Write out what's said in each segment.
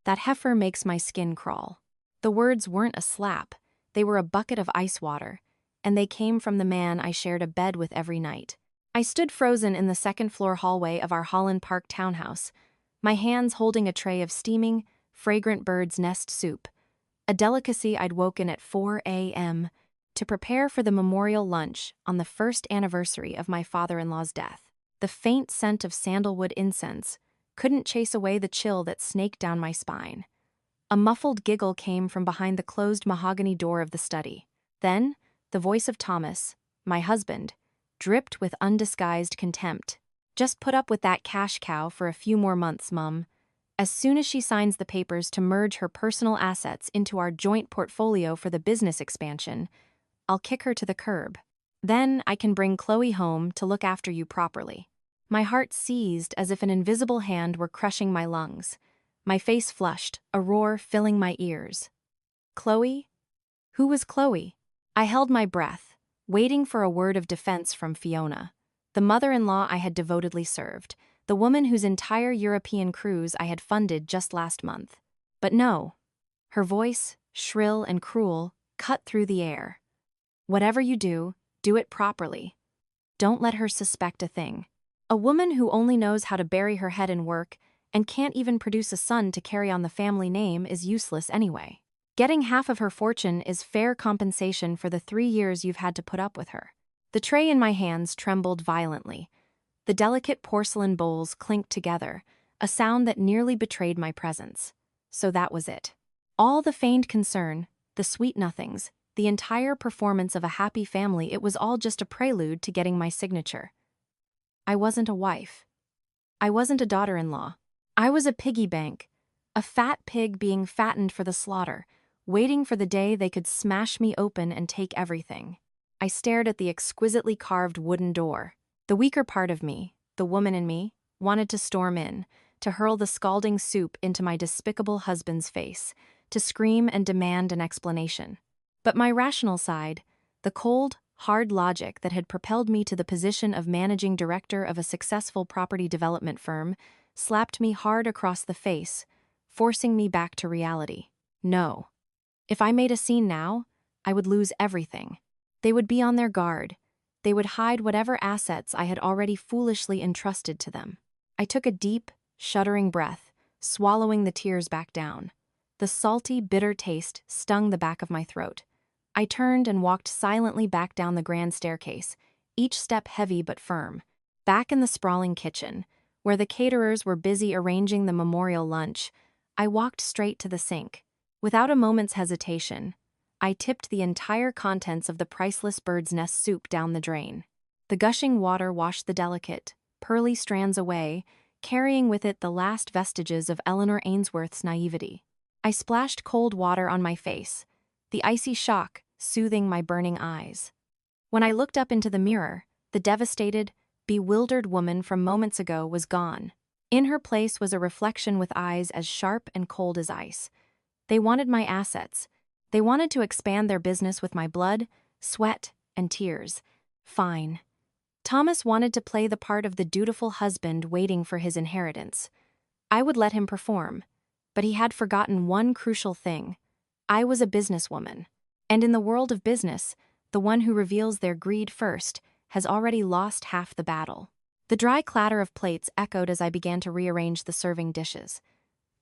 That heifer makes my skin crawl. The words weren't a slap, they were a bucket of ice water, and they came from the man I shared a bed with every night. I stood frozen in the second-floor hallway of our Holland Park townhouse, my hands holding a tray of steaming, fragrant bird's nest soup, a delicacy I'd woken at 4 a.m. to prepare for the memorial lunch on the first anniversary of my father-in-law's death. The faint scent of sandalwood incense couldn't chase away the chill that snaked down my spine. A muffled giggle came from behind the closed mahogany door of the study. Then, the voice of Thomas, my husband, dripped with undisguised contempt. "Just put up with that cash cow for a few more months, Mum. As soon as she signs the papers to merge her personal assets into our joint portfolio for the business expansion, I'll kick her to the curb. Then I can bring Chloe home to look after you properly." My heart seized as if an invisible hand were crushing my lungs. My face flushed, a roar filling my ears. Chloe? Who was Chloe? I held my breath, waiting for a word of defense from Fiona, the mother-in-law I had devotedly served, the woman whose entire European cruise I had funded just last month. But no. Her voice, shrill and cruel, cut through the air. "Whatever you do it properly. Don't let her suspect a thing. A woman who only knows how to bury her head in work and can't even produce a son to carry on the family name is useless anyway. Getting half of her fortune is fair compensation for the 3 years you've had to put up with her." The tray in my hands trembled violently. The delicate porcelain bowls clinked together, a sound that nearly betrayed my presence. So that was it. All the feigned concern, the sweet nothings, the entire performance of a happy family, it was all just a prelude to getting my signature. I wasn't a wife. I wasn't a daughter-in-law. I was a piggy bank, a fat pig being fattened for the slaughter, waiting for the day they could smash me open and take everything. I stared at the exquisitely carved wooden door. The weaker part of me, the woman in me, wanted to storm in, to hurl the scalding soup into my despicable husband's face, to scream and demand an explanation. But my rational side, the cold, hard logic that had propelled me to the position of managing director of a successful property development firm, slapped me hard across the face, forcing me back to reality. No. If I made a scene now, I would lose everything. They would be on their guard. They would hide whatever assets I had already foolishly entrusted to them. I took a deep, shuddering breath, swallowing the tears back down. The salty, bitter taste stung the back of my throat. I turned and walked silently back down the grand staircase, each step heavy but firm. Back in the sprawling kitchen, where the caterers were busy arranging the memorial lunch, I walked straight to the sink. Without a moment's hesitation, I tipped the entire contents of the priceless bird's nest soup down the drain. The gushing water washed the delicate, pearly strands away, carrying with it the last vestiges of Eleanor Ainsworth's naivety. I splashed cold water on my face, the icy shock soothing my burning eyes. When I looked up into the mirror, the devastated, bewildered woman from moments ago was gone. In her place was a reflection with eyes as sharp and cold as ice. They wanted my assets. They wanted to expand their business with my blood, sweat, and tears. Fine. Thomas wanted to play the part of the dutiful husband waiting for his inheritance. I would let him perform, but he had forgotten one crucial thing. I was a businesswoman, and in the world of business, the one who reveals their greed first has already lost half the battle. The dry clatter of plates echoed as I began to rearrange the serving dishes.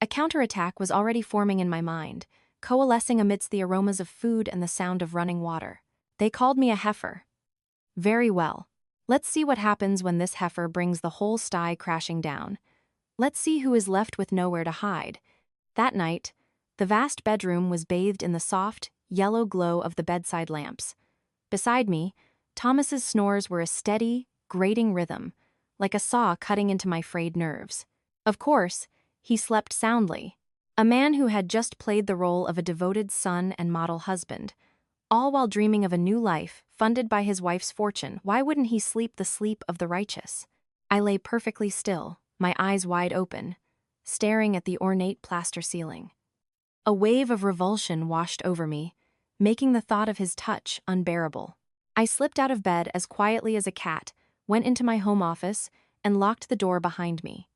A counterattack was already forming in my mind, coalescing amidst the aromas of food and the sound of running water. They called me a heifer. Very well. Let's see what happens when this heifer brings the whole sty crashing down. Let's see who is left with nowhere to hide. That night, the vast bedroom was bathed in the soft, yellow glow of the bedside lamps. Beside me, Thomas's snores were a steady, grating rhythm, like a saw cutting into my frayed nerves. Of course, he slept soundly. A man who had just played the role of a devoted son and model husband, all while dreaming of a new life funded by his wife's fortune. Why wouldn't he sleep the sleep of the righteous? I lay perfectly still, my eyes wide open, staring at the ornate plaster ceiling. A wave of revulsion washed over me, making the thought of his touch unbearable. I slipped out of bed as quietly as a cat, went into my home office, and locked the door behind me.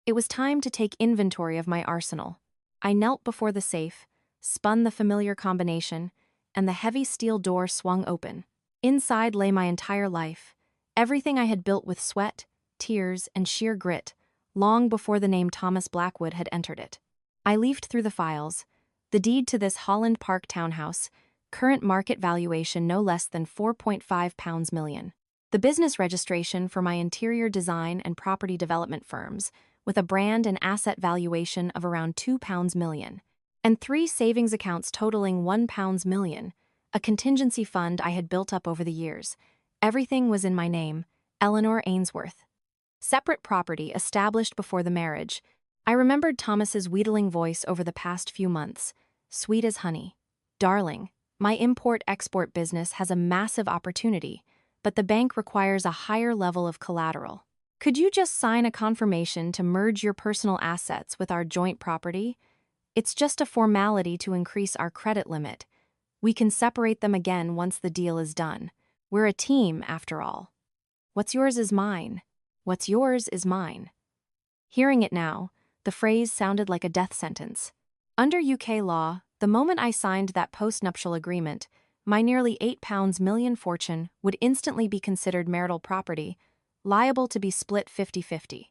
It was time to take inventory of my arsenal. I knelt before the safe, spun the familiar combination, and the heavy steel door swung open. Inside lay my entire life, everything I had built with sweat, tears, and sheer grit, long before the name Thomas Blackwood had entered it. I leafed through the files. The deed to this Holland Park townhouse, current market valuation no less than £4.5 million. The business registration for my interior design and property development firms, with a brand and asset valuation of around £2 million, and 3 savings accounts totaling £1 million, a contingency fund I had built up over the years. Everything was in my name, Eleanor Ainsworth. Separate property established before the marriage. I remembered Thomas's wheedling voice over the past few months, sweet as honey. Darling, my import-export business has a massive opportunity, but the bank requires a higher level of collateral. Could you just sign a confirmation to merge your personal assets with our joint property? It's just a formality to increase our credit limit. We can separate them again once the deal is done. We're a team, after all. What's yours is mine. What's yours is mine. Hearing it now, the phrase sounded like a death sentence. Under UK law, the moment I signed that postnuptial agreement, my nearly £8 million fortune would instantly be considered marital property, liable to be split 50-50.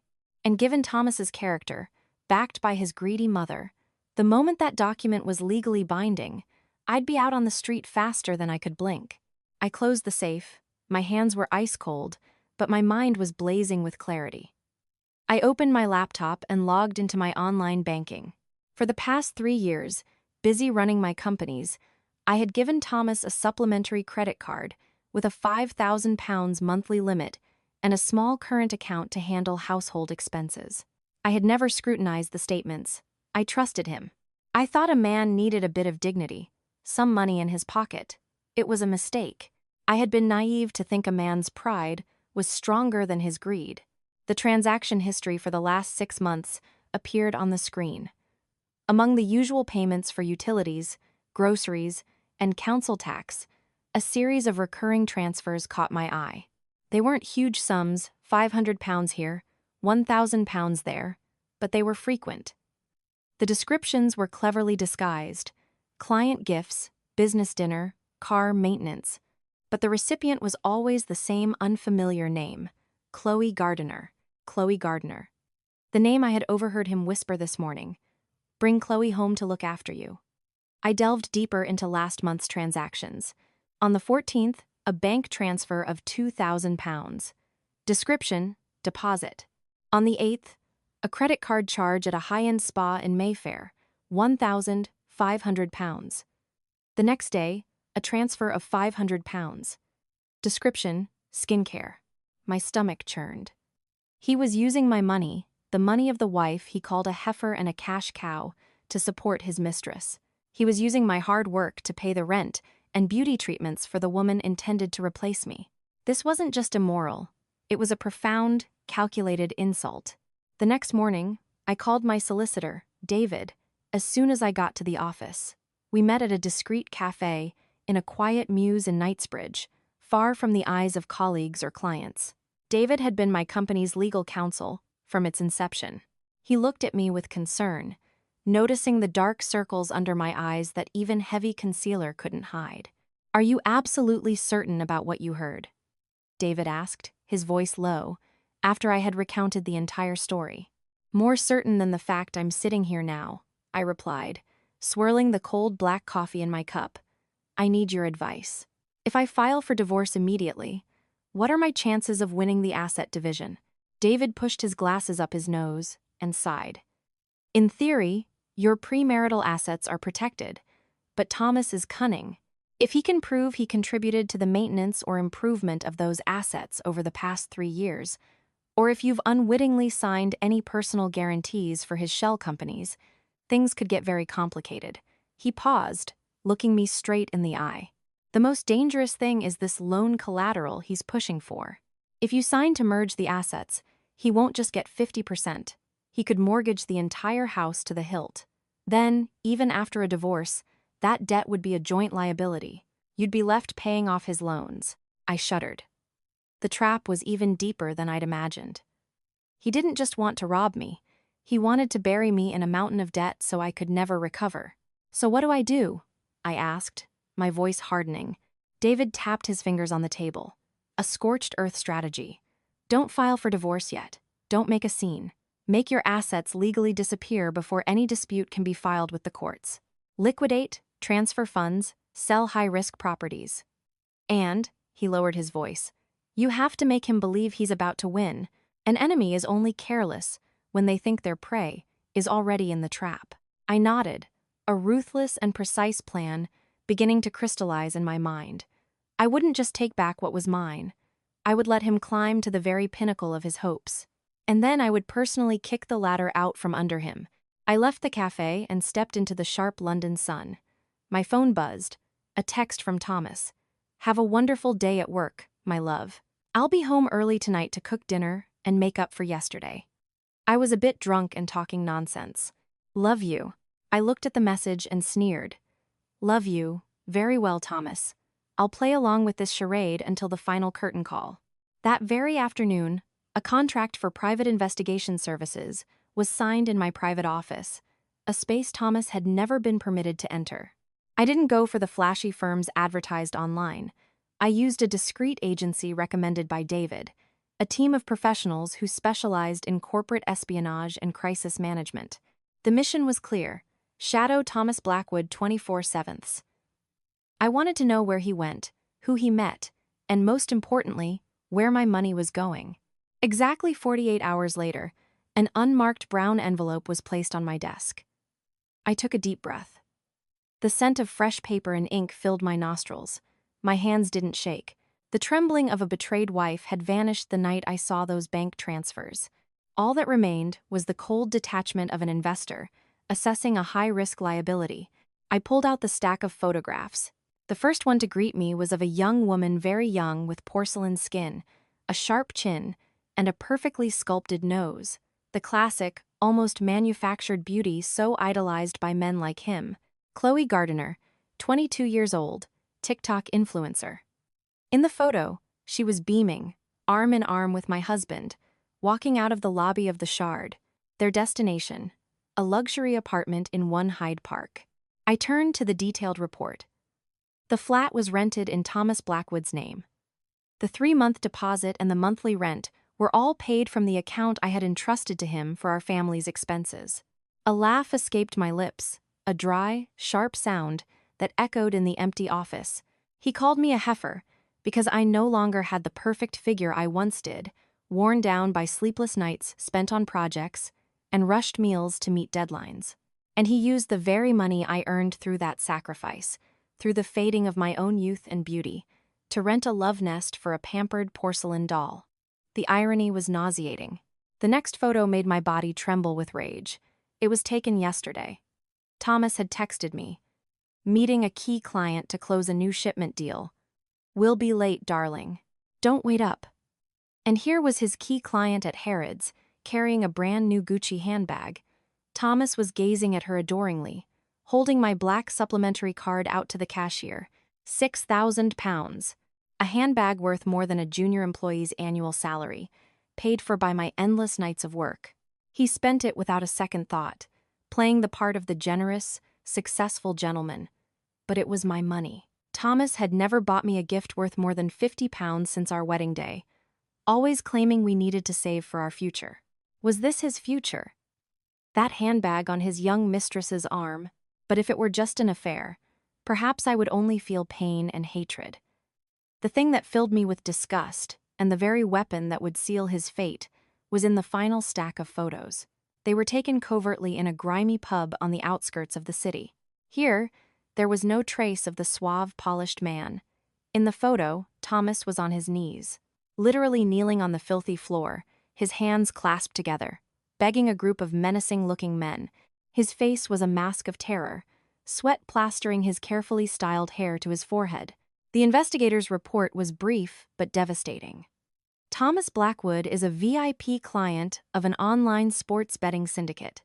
And given Thomas's character, backed by his greedy mother, the moment that document was legally binding, I'd be out on the street faster than I could blink. I closed the safe. My hands were ice cold, but my mind was blazing with clarity. I opened my laptop and logged into my online banking. For the past 3 years, busy running my companies, I had given Thomas a supplementary credit card with a £5,000 monthly limit and a small current account to handle household expenses. I had never scrutinized the statements. I trusted him. I thought a man needed a bit of dignity, some money in his pocket. It was a mistake. I had been naive to think a man's pride was stronger than his greed. The transaction history for the last 6 months appeared on the screen. Among the usual payments for utilities, groceries, and council tax, a series of recurring transfers caught my eye. They weren't huge sums, £500 here, £1,000 there, but they were frequent. The descriptions were cleverly disguised: client gifts, business dinner, car maintenance, but the recipient was always the same unfamiliar name, Chloe Gardiner. Chloe Gardiner. The name I had overheard him whisper this morning. Bring Chloe home to look after you. I delved deeper into last month's transactions. On the 14th, a bank transfer of £2,000. Description: deposit. On the 8th, a credit card charge at a high-end spa in Mayfair, £1,500. The next day, a transfer of £500. Description: skincare. My stomach churned. He was using my money, the money of the wife he called a heifer and a cash cow, to support his mistress. He was using my hard work to pay the rent and beauty treatments for the woman intended to replace me. This wasn't just immoral. It was a profound, calculated insult. The next morning, I called my solicitor, David, as soon as I got to the office. We met at a discreet cafe in a quiet mews in Knightsbridge, far from the eyes of colleagues or clients. David had been my company's legal counsel from its inception. He looked at me with concern, noticing the dark circles under my eyes that even heavy concealer couldn't hide. "Are you absolutely certain about what you heard?" David asked, his voice low, after I had recounted the entire story. "More certain than the fact I'm sitting here now," I replied, swirling the cold black coffee in my cup. "I need your advice. If I file for divorce immediately, what are my chances of winning the asset division?" David pushed his glasses up his nose and sighed. "In theory, your premarital assets are protected, but Thomas is cunning. If he can prove he contributed to the maintenance or improvement of those assets over the past 3 years, or if you've unwittingly signed any personal guarantees for his shell companies, things could get very complicated." He paused, looking me straight in the eye. "The most dangerous thing is this loan collateral he's pushing for. If you sign to merge the assets, he won't just get 50%. He could mortgage the entire house to the hilt. Then, even after a divorce, that debt would be a joint liability. You'd be left paying off his loans." I shuddered. The trap was even deeper than I'd imagined. He didn't just want to rob me. He wanted to bury me in a mountain of debt so I could never recover. So what do I do? I asked, my voice hardening. David tapped his fingers on the table. A scorched earth strategy. Don't file for divorce yet. Don't make a scene. Make your assets legally disappear before any dispute can be filed with the courts. Liquidate, transfer funds, sell high-risk properties. And, he lowered his voice, you have to make him believe he's about to win. An enemy is only careless when they think their prey is already in the trap. I nodded, a ruthless and precise plan beginning to crystallize in my mind. I wouldn't just take back what was mine. I would let him climb to the very pinnacle of his hopes. And then I would personally kick the ladder out from under him. I left the cafe and stepped into the sharp London sun. My phone buzzed, a text from Thomas. Have a wonderful day at work, my love. I'll be home early tonight to cook dinner and make up for yesterday. I was a bit drunk and talking nonsense. Love you. I looked at the message and sneered. Love you. Very well, Thomas. I'll play along with this charade until the final curtain call. That very afternoon, a contract for private investigation services was signed in my private office, a space Thomas had never been permitted to enter. I didn't go for the flashy firms advertised online. I used a discreet agency recommended by David, a team of professionals who specialized in corporate espionage and crisis management. The mission was clear: shadow Thomas Blackwood 24/7. I wanted to know where he went, who he met, and most importantly, where my money was going. Exactly 48 hours later, an unmarked brown envelope was placed on my desk. I took a deep breath. The scent of fresh paper and ink filled my nostrils. My hands didn't shake. The trembling of a betrayed wife had vanished the night I saw those bank transfers. All that remained was the cold detachment of an investor, assessing a high-risk liability. I pulled out the stack of photographs. The first one to greet me was of a young woman, very young, with porcelain skin, a sharp chin, and a perfectly sculpted nose. The classic, almost manufactured beauty so idolized by men like him. Chloe Gardiner, 22 years old, TikTok influencer. In the photo, she was beaming, arm in arm with my husband, walking out of the lobby of the Shard, their destination, a luxury apartment in One Hyde Park. I turned to the detailed report. The flat was rented in Thomas Blackwood's name. The 3-month deposit and the monthly rent were all paid from the account I had entrusted to him for our family's expenses. A laugh escaped my lips, a dry, sharp sound that echoed in the empty office. He called me a heifer because I no longer had the perfect figure I once did, worn down by sleepless nights spent on projects and rushed meals to meet deadlines. And he used the very money I earned through that sacrifice, through the fading of my own youth and beauty, to rent a love nest for a pampered porcelain doll. The irony was nauseating. The next photo made my body tremble with rage. It was taken yesterday. Thomas had texted me. Meeting a key client to close a new shipment deal. Will be late, darling. Don't wait up. And here was his key client at Harrods, carrying a brand new Gucci handbag. Thomas was gazing at her adoringly, holding my black supplementary card out to the cashier. £6,000. A handbag worth more than a junior employee's annual salary, paid for by my endless nights of work. He spent it without a second thought, playing the part of the generous, successful gentleman. But it was my money. Thomas had never bought me a gift worth more than £50 since our wedding day, always claiming we needed to save for our future. Was this his future? That handbag on his young mistress's arm. But if it were just an affair, perhaps I would only feel pain and hatred. The thing that filled me with disgust, and the very weapon that would seal his fate, was in the final stack of photos. They were taken covertly in a grimy pub on the outskirts of the city. Here, there was no trace of the suave, polished man. In the photo, Thomas was on his knees, literally kneeling on the filthy floor, his hands clasped together, begging a group of menacing-looking men. His face was a mask of terror, sweat plastering his carefully styled hair to his forehead. The investigator's report was brief but devastating. Thomas Blackwood is a VIP client of an online sports betting syndicate.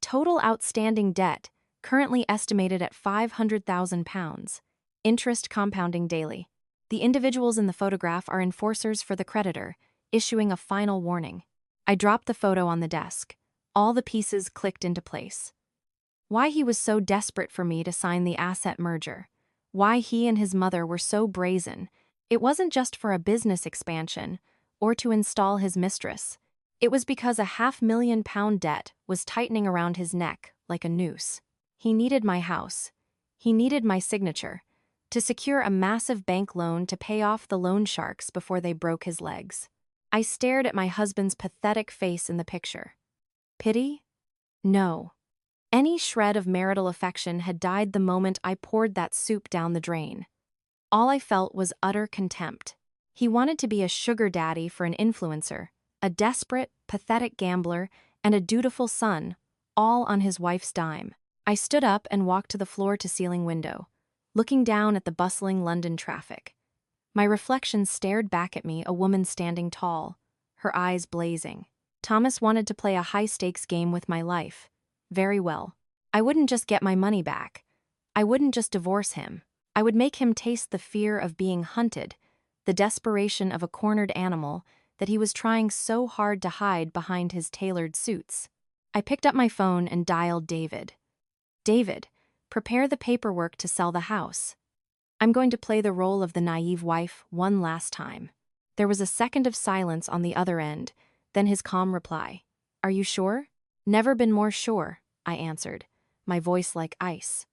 Total outstanding debt, currently estimated at £500,000. Interest compounding daily. The individuals in the photograph are enforcers for the creditor, issuing a final warning. I dropped the photo on the desk. All the pieces clicked into place. Why he was so desperate for me to sign the asset merger. Why he and his mother were so brazen. It wasn't just for a business expansion or to install his mistress. It was because a £500,000 debt was tightening around his neck like a noose. He needed my house. He needed my signature to secure a massive bank loan to pay off the loan sharks before they broke his legs. I stared at my husband's pathetic face in the picture. Pity? No. Any shred of marital affection had died the moment I poured that soup down the drain. All I felt was utter contempt. He wanted to be a sugar daddy for an influencer, a desperate, pathetic gambler, and a dutiful son, all on his wife's dime. I stood up and walked to the floor-to-ceiling window, looking down at the bustling London traffic. My reflection stared back at me, a woman standing tall, her eyes blazing. Thomas wanted to play a high-stakes game with my life. Very well. I wouldn't just get my money back. I wouldn't just divorce him. I would make him taste the fear of being hunted, the desperation of a cornered animal that he was trying so hard to hide behind his tailored suits. I picked up my phone and dialed David. David, prepare the paperwork to sell the house. I'm going to play the role of the naive wife one last time. There was a second of silence on the other end, then his calm reply. Are you sure? Never been more sure, I answered, my voice like ice.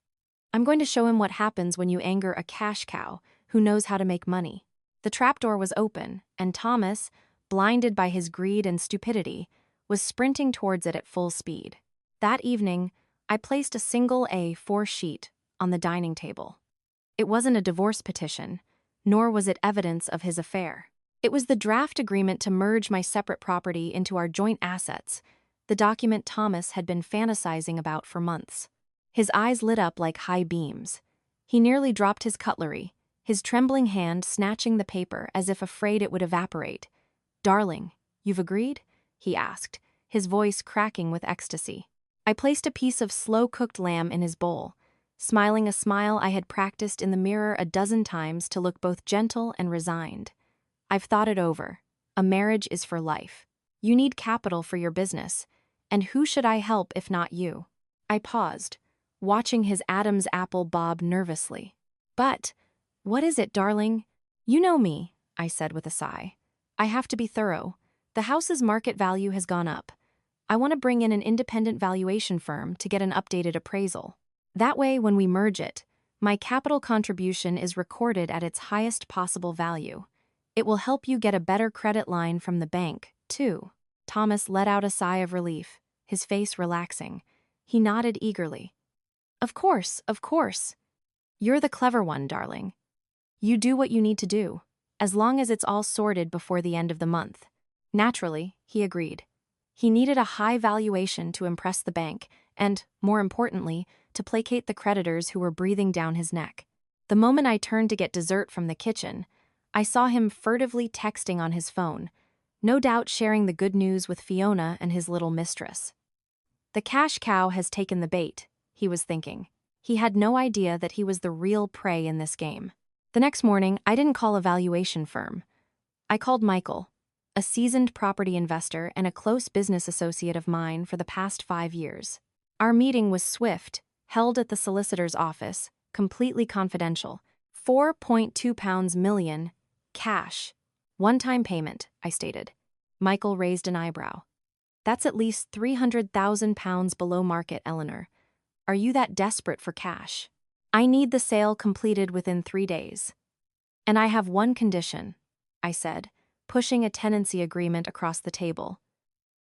I'm going to show him what happens when you anger a cash cow who knows how to make money. The trapdoor was open, and Thomas, blinded by his greed and stupidity, was sprinting towards it at full speed. That evening, I placed a single A4 sheet on the dining table. It wasn't a divorce petition, nor was it evidence of his affair. It was the draft agreement to merge my separate property into our joint assets, the document Thomas had been fantasizing about for months. His eyes lit up like high beams. He nearly dropped his cutlery, his trembling hand snatching the paper as if afraid it would evaporate. Darling, you've agreed? He asked, his voice cracking with ecstasy. I placed a piece of slow-cooked lamb in his bowl, smiling a smile I had practiced in the mirror a dozen times to look both gentle and resigned. I've thought it over. A marriage is for life. You need capital for your business, and who should I help if not you? I paused, watching his Adam's apple bob nervously. But, what is it, darling? You know me, I said with a sigh. I have to be thorough. The house's market value has gone up. I want to bring in an independent valuation firm to get an updated appraisal. That way, when we merge it, my capital contribution is recorded at its highest possible value. It will help you get a better credit line from the bank, too. Thomas let out a sigh of relief, his face relaxing. He nodded eagerly. Of course, of course. You're the clever one, darling. You do what you need to do, as long as it's all sorted before the end of the month. Naturally, he agreed. He needed a high valuation to impress the bank and, more importantly, to placate the creditors who were breathing down his neck. The moment I turned to get dessert from the kitchen, I saw him furtively texting on his phone, no doubt sharing the good news with Fiona and his little mistress. The cash cow has taken the bait, he was thinking. He had no idea that he was the real prey in this game. The next morning, I didn't call a valuation firm. I called Michael, a seasoned property investor and a close business associate of mine for the past 5 years. Our meeting was swift, held at the solicitor's office, completely confidential. £4.2 million, cash. One-time payment, I stated. Michael raised an eyebrow. That's at least £300,000 below market, Eleanor. Are you that desperate for cash? I need the sale completed within 3 days. And I have one condition, I said, pushing a tenancy agreement across the table.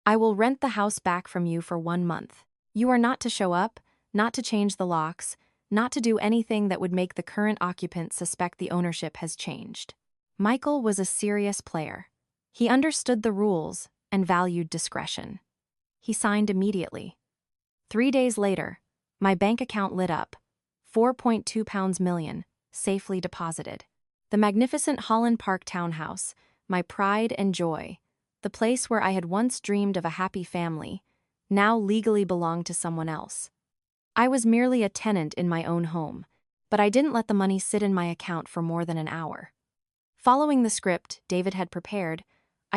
I will rent the house back from you for 1 month. You are not to show up, not to change the locks, not to do anything that would make the current occupant suspect the ownership has changed. Michael was a serious player. He understood the rules and valued discretion. He signed immediately. 3 days later, my bank account lit up. £4.2 million, safely deposited. The magnificent Holland Park townhouse, my pride and joy, the place where I had once dreamed of a happy family, now legally belonged to someone else. I was merely a tenant in my own home, but I didn't let the money sit in my account for more than an hour. Following the script David had prepared,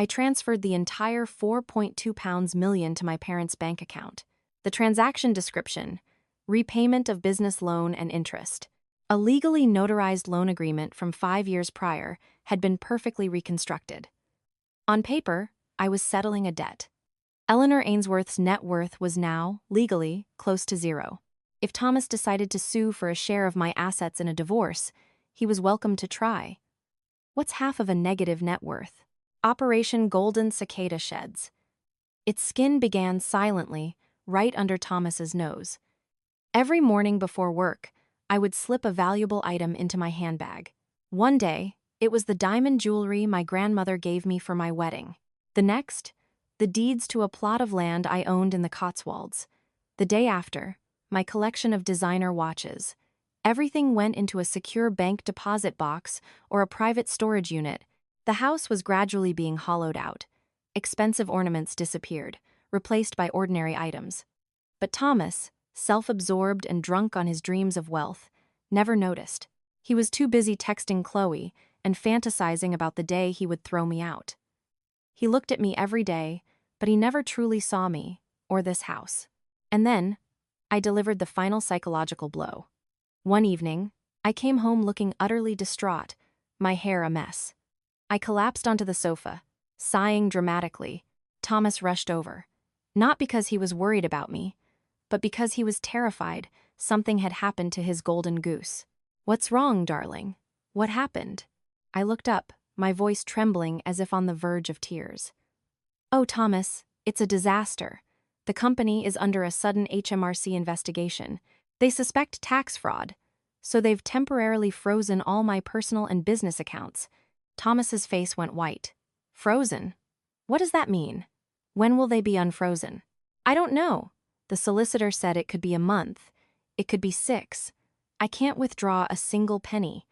I transferred the entire £4.2 million to my parents' bank account. The transaction description: repayment of business loan and interest. A legally notarized loan agreement from 5 years prior had been perfectly reconstructed. On paper, I was settling a debt. Eleanor Ainsworth's net worth was now, legally, close to zero. If Thomas decided to sue for a share of my assets in a divorce, he was welcome to try. What's half of a negative net worth? Operation Golden Cicada Sheds. Its skin began silently, right under Thomas's nose. Every morning before work, I would slip a valuable item into my handbag. One day, it was the diamond jewelry my grandmother gave me for my wedding. The next, the deeds to a plot of land I owned in the Cotswolds. The day after, my collection of designer watches. Everything went into a secure bank deposit box or a private storage unit. The house was gradually being hollowed out. Expensive ornaments disappeared, replaced by ordinary items. But Thomas, self-absorbed and drunk on his dreams of wealth, never noticed. He was too busy texting Chloe and fantasizing about the day he would throw me out. He looked at me every day, but he never truly saw me, or this house. And then, I delivered the final psychological blow. One evening, I came home looking utterly distraught, my hair a mess. I collapsed onto the sofa, sighing dramatically. Thomas rushed over. Not because he was worried about me, but because he was terrified something had happened to his golden goose. "What's wrong, darling? What happened?" I looked up, my voice trembling as if on the verge of tears. "Oh, Thomas, it's a disaster. The company is under a sudden HMRC investigation. They suspect tax fraud, so they've temporarily frozen all my personal and business accounts." Thomas's face went white. "Frozen? What does that mean? When will they be unfrozen?" "I don't know. The solicitor said it could be a month. It could be 6. I can't withdraw a single penny.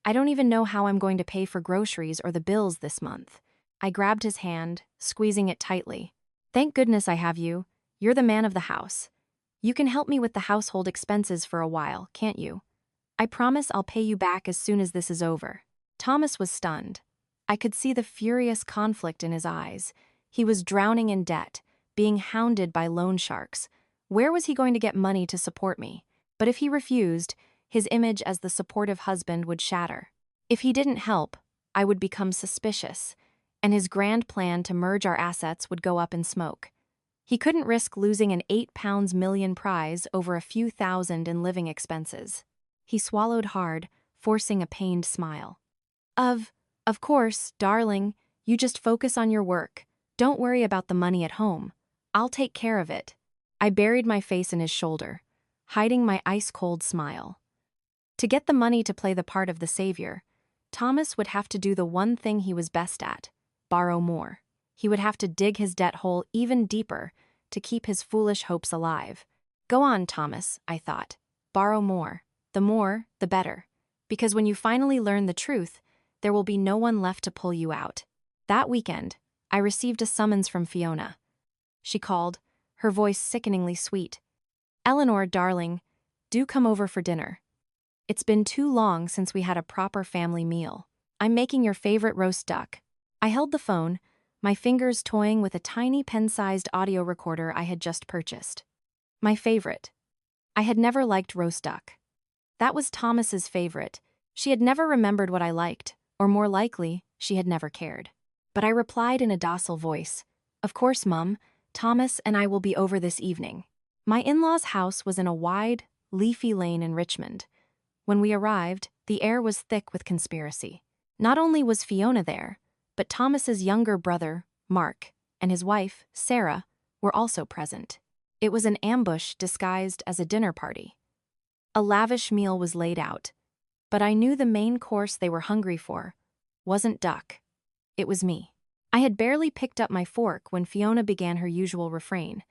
I don't even know how I'm going to pay for groceries or the bills this month." I grabbed his hand, squeezing it tightly. "Thank goodness I have you. You're the man of the house. You can help me with the household expenses for a while, can't you? I promise I'll pay you back as soon as this is over." Thomas was stunned. I could see the furious conflict in his eyes. He was drowning in debt, being hounded by loan sharks. Where was he going to get money to support me? But if he refused, his image as the supportive husband would shatter. If he didn't help, I would become suspicious, and his grand plan to merge our assets would go up in smoke. He couldn't risk losing an £8 million prize over a few thousand in living expenses. He swallowed hard, forcing a pained smile. Of course, darling, you just focus on your work. Don't worry about the money at home. I'll take care of it." I buried my face in his shoulder, hiding my ice-cold smile. To get the money to play the part of the savior, Thomas would have to do the one thing he was best at: borrow more. He would have to dig his debt hole even deeper to keep his foolish hopes alive. "Go on, Thomas," I thought. "Borrow more. The more, the better. Because when you finally learn the truth, there will be no one left to pull you out." That weekend, I received a summons from Fiona. She called, her voice sickeningly sweet. "Eleanor, darling, do come over for dinner. It's been too long since we had a proper family meal. I'm making your favorite roast duck." I held the phone, my fingers toying with a tiny pen-sized audio recorder I had just purchased. My favorite. I had never liked roast duck. That was Thomas's favorite. She had never remembered what I liked, or more likely, she had never cared. But I replied in a docile voice, "Of course, Mum. Thomas and I will be over this evening." My in-laws' house was in a wide, leafy lane in Richmond. When we arrived, the air was thick with conspiracy. Not only was Fiona there, but Thomas's younger brother, Mark, and his wife, Sarah, were also present. It was an ambush disguised as a dinner party. A lavish meal was laid out, but I knew the main course they were hungry for wasn't duck. It was me. I had barely picked up my fork when Fiona began her usual refrain.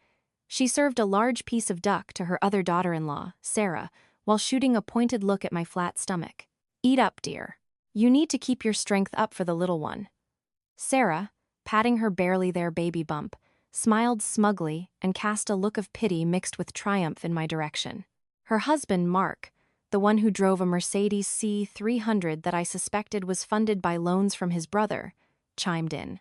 She served a large piece of duck to her other daughter-in-law, Sarah, while shooting a pointed look at my flat stomach. "Eat up, dear. You need to keep your strength up for the little one." Sarah, patting her barely there baby bump, smiled smugly and cast a look of pity mixed with triumph in my direction. Her husband, Mark, the one who drove a Mercedes C300 that I suspected was funded by loans from his brother, chimed in.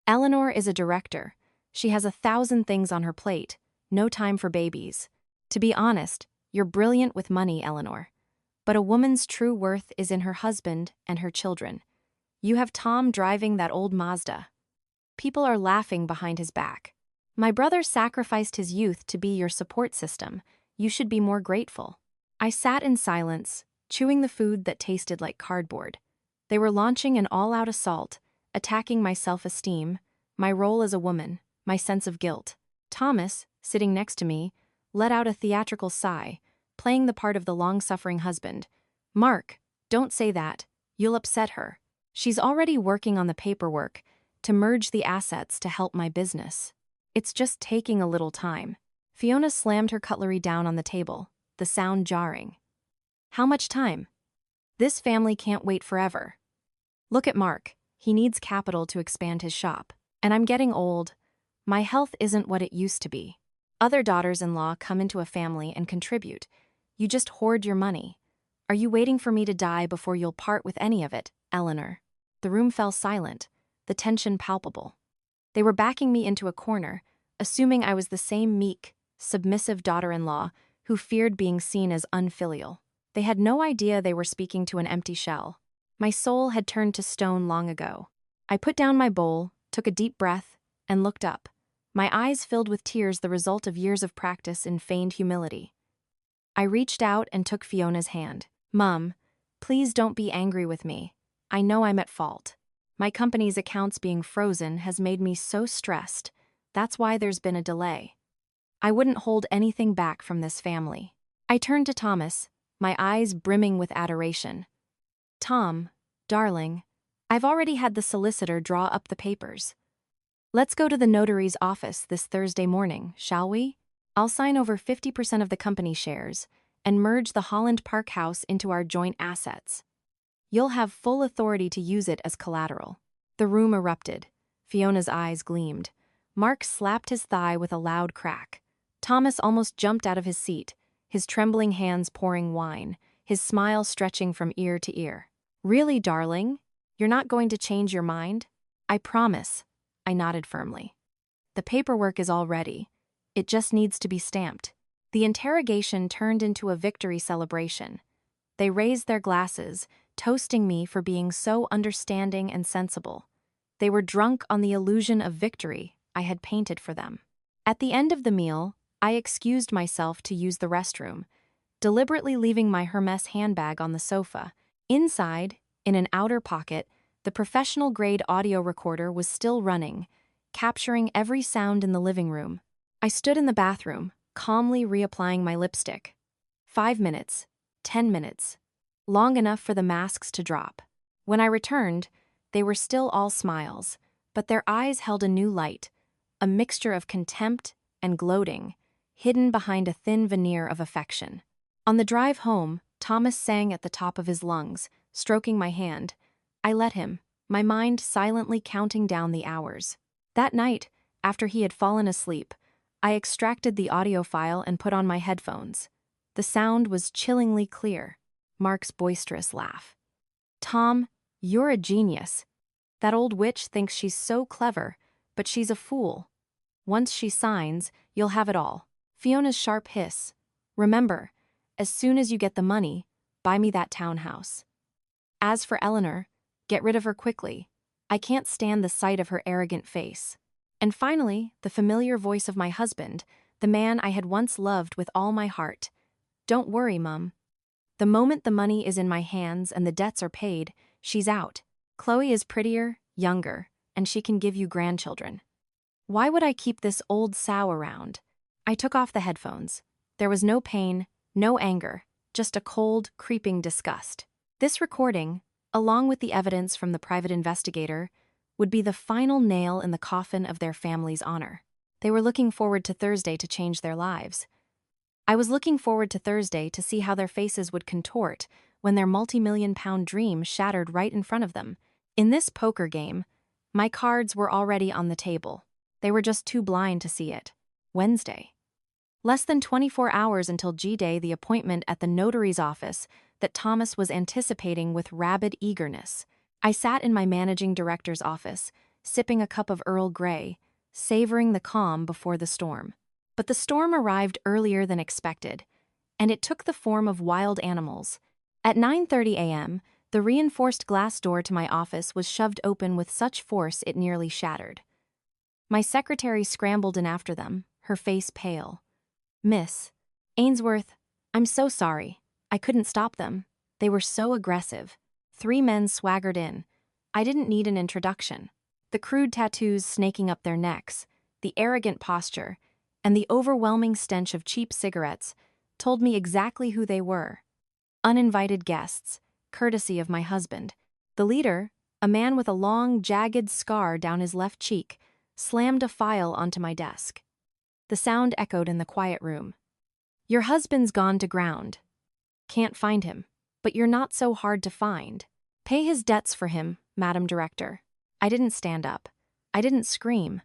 Eleanor is a director. She has 1,000 things on her plate, no time for babies. To be honest, you're brilliant with money, Eleanor. But a woman's true worth is in her husband and her children. You have Tom driving that old Mazda. People are laughing behind his back. My brother sacrificed his youth to be your support system. You should be more grateful. I sat in silence, chewing the food that tasted like cardboard. They were launching an all-out assault, attacking my self-esteem, my role as a woman, my sense of guilt. Thomas, sitting next to me, let out a theatrical sigh, playing the part of the long-suffering husband. Mark, don't say that. You'll upset her. She's already working on the paperwork to merge the assets to help my business. It's just taking a little time. Fiona slammed her cutlery down on the table, the sound jarring. How much time? This family can't wait forever. Look at Mark. He needs capital to expand his shop. And I'm getting old. My health isn't what it used to be. Other daughters-in-law come into a family and contribute. You just hoard your money. Are you waiting for me to die before you'll part with any of it, Eleanor? The room fell silent, the tension palpable. They were backing me into a corner, assuming I was the same meek, submissive daughter-in-law who feared being seen as unfilial. They had no idea they were speaking to an empty shell. My soul had turned to stone long ago. I put down my bowl, took a deep breath, and looked up, my eyes filled with tears, the result of years of practice in feigned humility. I reached out and took Fiona's hand. Mum, please don't be angry with me. I know I'm at fault. My company's accounts being frozen has made me so stressed. That's why there's been a delay. I wouldn't hold anything back from this family. I turned to Thomas, my eyes brimming with adoration. Tom, darling, I've already had the solicitor draw up the papers. Let's go to the notary's office this Thursday morning, shall we? I'll sign over 50% of the company shares and merge the Holland Park house into our joint assets. You'll have full authority to use it as collateral. The room erupted. Fiona's eyes gleamed. Mark slapped his thigh with a loud crack. Thomas almost jumped out of his seat, his trembling hands pouring wine, his smile stretching from ear to ear. Really, darling? You're not going to change your mind? I promise. I nodded firmly. The paperwork is all ready. It just needs to be stamped. The interrogation turned into a victory celebration. They raised their glasses, toasting me for being so understanding and sensible. They were drunk on the illusion of victory I had painted for them. At the end of the meal, I excused myself to use the restroom, deliberately leaving my Hermes handbag on the sofa. Inside, in an outer pocket, the professional-grade audio recorder was still running, capturing every sound in the living room. I stood in the bathroom, calmly reapplying my lipstick. 5 minutes, 10 minutes, long enough for the masks to drop. When I returned, they were still all smiles, but their eyes held a new light, a mixture of contempt and gloating, hidden behind a thin veneer of affection. On the drive home, Thomas sang at the top of his lungs, stroking my hand. I let him, my mind silently counting down the hours. That night, after he had fallen asleep, I extracted the audio file and put on my headphones. The sound was chillingly clear. Mark's boisterous laugh. Tom, you're a genius. That old witch thinks she's so clever, but she's a fool. Once she signs, you'll have it all. Fiona's sharp hiss. Remember, as soon as you get the money, buy me that townhouse. As for Eleanor, get rid of her quickly. I can't stand the sight of her arrogant face. And finally, the familiar voice of my husband, the man I had once loved with all my heart. Don't worry, Mum. The moment the money is in my hands and the debts are paid, she's out. Chloe is prettier, younger, and she can give you grandchildren. Why would I keep this old sow around? I took off the headphones. There was no pain, no anger, just a cold, creeping disgust. This recording, along with the evidence from the private investigator, would be the final nail in the coffin of their family's honor. They were looking forward to Thursday to change their lives. I was looking forward to Thursday to see how their faces would contort when their multi-million-pound dream shattered right in front of them. In this poker game, my cards were already on the table. They were just too blind to see it. Wednesday. Less than 24 hours until G-Day, the appointment at the notary's office that Thomas was anticipating with rabid eagerness. I sat in my managing director's office, sipping a cup of Earl Grey, savoring the calm before the storm. But the storm arrived earlier than expected, and it took the form of wild animals. At 9:30 a.m., the reinforced glass door to my office was shoved open with such force it nearly shattered. My secretary scrambled in after them, her face pale. "Miss Ainsworth, I'm so sorry. I couldn't stop them. They were so aggressive." 3 men swaggered in. I didn't need an introduction. The crude tattoos snaking up their necks, the arrogant posture, and the overwhelming stench of cheap cigarettes told me exactly who they were. Uninvited guests, courtesy of my husband. The leader, a man with a long, jagged scar down his left cheek, slammed a file onto my desk. The sound echoed in the quiet room. "Your husband's gone to ground. Can't find him, but you're not so hard to find. Pay his debts for him, Madam Director." I didn't stand up. I didn't scream.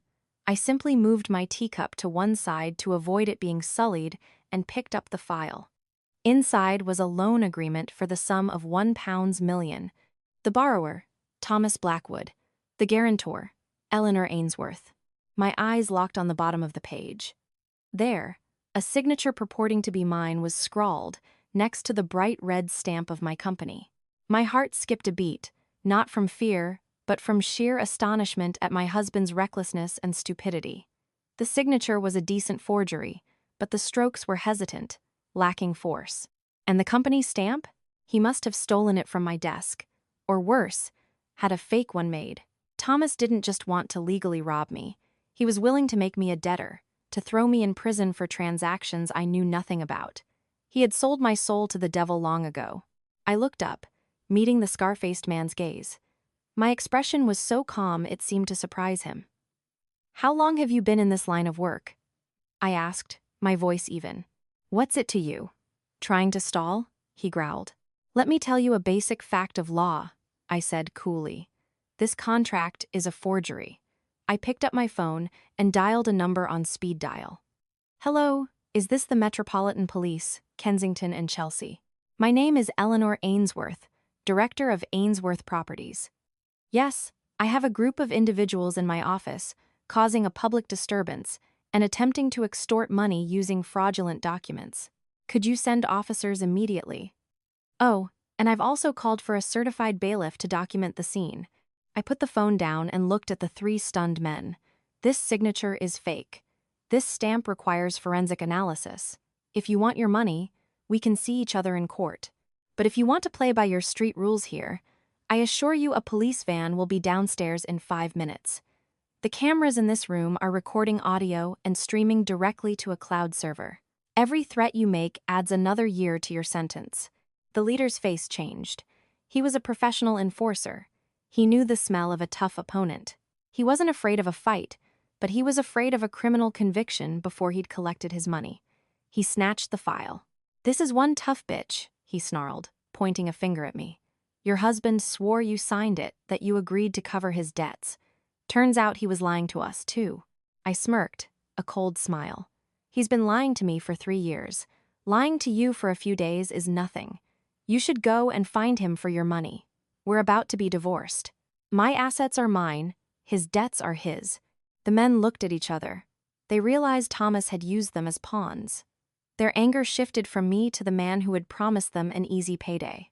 I simply moved my teacup to one side to avoid it being sullied and picked up the file. Inside was a loan agreement for the sum of £1 million. The borrower, Thomas Blackwood. The guarantor, Eleanor Ainsworth. My eyes locked on the bottom of the page. There, a signature purporting to be mine was scrawled next to the bright red stamp of my company. My heart skipped a beat, not from fear, but from sheer astonishment at my husband's recklessness and stupidity. The signature was a decent forgery, but the strokes were hesitant, lacking force. And the company stamp? He must have stolen it from my desk. Or worse, had a fake one made. Thomas didn't just want to legally rob me. He was willing to make me a debtor, to throw me in prison for transactions I knew nothing about. He had sold my soul to the devil long ago. I looked up, meeting the scar-faced man's gaze. My expression was so calm it seemed to surprise him. "How long have you been in this line of work?" I asked, my voice even. "What's it to you? Trying to stall?" he growled. "Let me tell you a basic fact of law," I said coolly. "This contract is a forgery." I picked up my phone and dialed a number on speed dial. "Hello, is this the Metropolitan Police, Kensington and Chelsea? My name is Eleanor Ainsworth, Director of Ainsworth Properties. Yes, I have a group of individuals in my office causing a public disturbance and attempting to extort money using fraudulent documents. Could you send officers immediately? Oh, and I've also called for a certified bailiff to document the scene." I put the phone down and looked at the 3 stunned men. "This signature is fake. This stamp requires forensic analysis. If you want your money, we can see each other in court. But if you want to play by your street rules here, I assure you a police van will be downstairs in 5 minutes. The cameras in this room are recording audio and streaming directly to a cloud server. Every threat you make adds another year to your sentence." The leader's face changed. He was a professional enforcer. He knew the smell of a tough opponent. He wasn't afraid of a fight, but he was afraid of a criminal conviction before he'd collected his money. He snatched the file. "This is one tough bitch," he snarled, pointing a finger at me. "Your husband swore you signed it, that you agreed to cover his debts. Turns out he was lying to us, too." I smirked, a cold smile. "He's been lying to me for 3 years. Lying to you for a few days is nothing. You should go and find him for your money. We're about to be divorced. My assets are mine, his debts are his." The men looked at each other. They realized Thomas had used them as pawns. Their anger shifted from me to the man who had promised them an easy payday.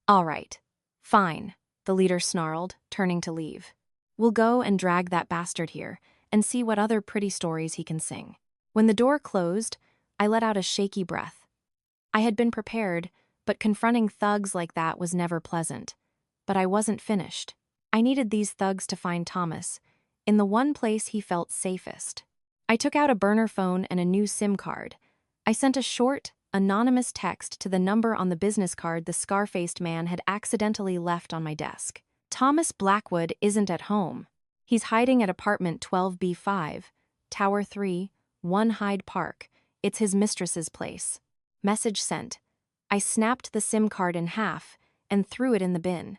"All right. Fine," the leader snarled, turning to leave. "We'll go and drag that bastard here and see what other pretty stories he can sing." When the door closed, I let out a shaky breath. I had been prepared, but confronting thugs like that was never pleasant. But I wasn't finished. I needed these thugs to find Thomas, in the one place he felt safest. I took out a burner phone and a new SIM card. I sent a short, anonymous text to the number on the business card the scar-faced man had accidentally left on my desk. "Thomas Blackwood isn't at home. He's hiding at apartment 12B5, Tower 3, 1 Hyde Park. It's his mistress's place." Message sent. I snapped the SIM card in half and threw it in the bin.